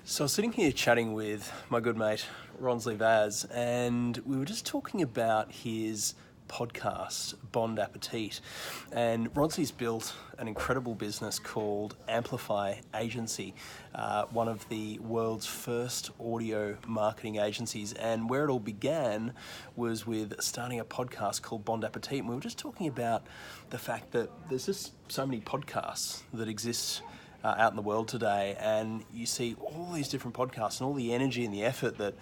So I was sitting here chatting with my good mate, Ronsley Vaz, and we were just talking about his podcast, Bon Appetit. And Ronsley's built an incredible business called Amplify Agency, one of the world's first audio marketing agencies. And where it all began was with starting a podcast called Bon Appetit. And we were just talking about the fact that there's just so many podcasts that exist out in the world today, and you see all these different podcasts and all the energy and the effort that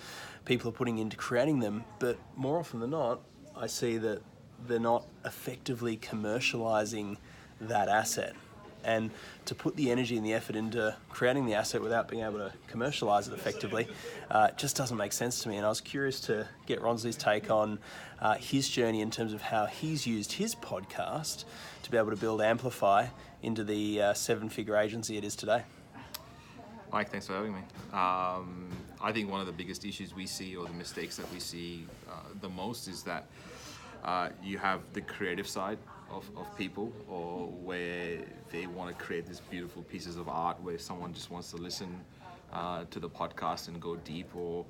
people are putting into creating them, but more often than not, I see that they're not effectively commercializing that asset. And to put the energy and the effort into creating the asset without being able to commercialize it effectively just doesn't make sense to me. And I was curious to get Ronsley's take on his journey in terms of how he's used his podcast to be able to build Amplify into the seven-figure agency it is today. Mike, thanks for having me. I think one of the biggest issues we see, or the mistakes that we see the most, is that you have the creative side of people, or where they want to create these beautiful pieces of art where someone just wants to listen to the podcast and go deep, or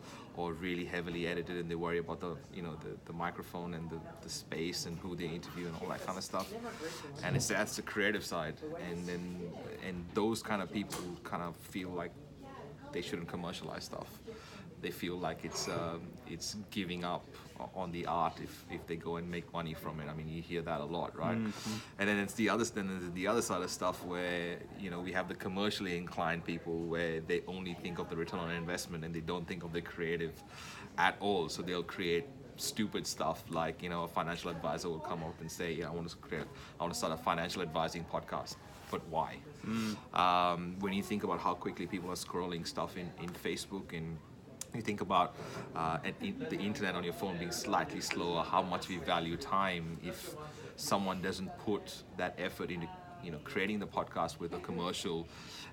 really heavily edited, and they worry about the microphone and the space and who they interview and all that kind of stuff. And that's the creative side, and those kind of people kind of feel like they shouldn't commercialize stuff. They feel like it's giving up on the art if they go and make money from it. I mean, you hear that a lot, right? Mm-hmm. And then there's the other side of stuff where we have the commercially inclined people, where they only think of the return on investment and they don't think of the creative at all. So they'll create stupid stuff like a financial advisor will come up and say, I want to start a financial advising podcast. But why? When you think about how quickly people are scrolling stuff in Facebook, and you think about the internet on your phone being slightly slower, how much we value time. If someone doesn't put that effort into creating the podcast with a commercial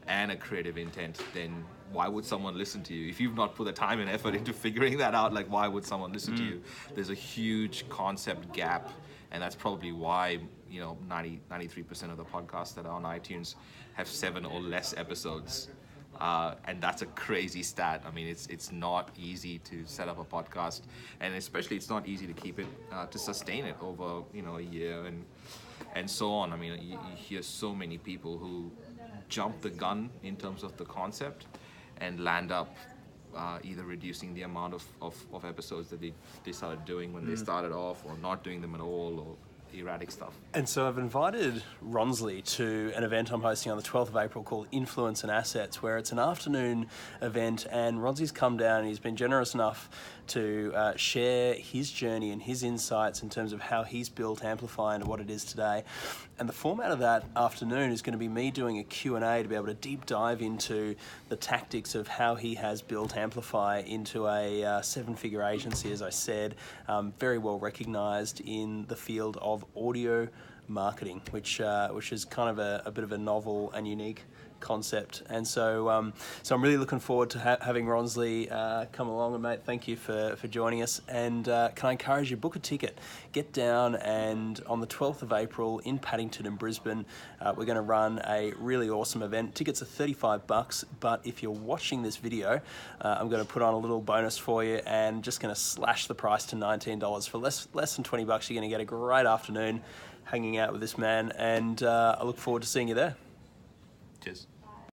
and a creative intent, then why would someone listen to you? If you've not put the time and effort into figuring that out, like, why would someone listen to you? There's a huge concept gap, and that's probably why 93% of the podcasts that are on iTunes have 7 or less episodes. And that's a crazy stat. I mean, it's not easy to set up a podcast, and especially it's not easy to keep it, to sustain it over a year and so on. I mean, you hear so many people who jump the gun in terms of the concept and land up either reducing the amount of episodes that they started doing when they started off, or not doing them at all, or erratic stuff. And so I've invited Ronsley to an event I'm hosting on the 12th of April called Influence and Assets, where it's an afternoon event, and Ronsley's come down and he's been generous enough to share his journey and his insights in terms of how he's built Amplify into what it is today. And the format of that afternoon is going to be me doing a Q&A to be able to deep dive into the tactics of how he has built Amplify into a seven-figure agency, as I said, very well recognized in the field of audio marketing, which is kind of a bit of a novel and unique concept. And so I'm really looking forward to having Ronsley come along. And mate, thank you for joining us. And can I encourage you, book a ticket, get down, and on the 12th of April in Paddington and Brisbane, we're going to run a really awesome event. Tickets are $35, but if you're watching this video, I'm going to put on a little bonus for you, and just going to slash the price to $19. For less than $20, you're going to get a great afternoon hanging out with this man, and I look forward to seeing you there. Cheers.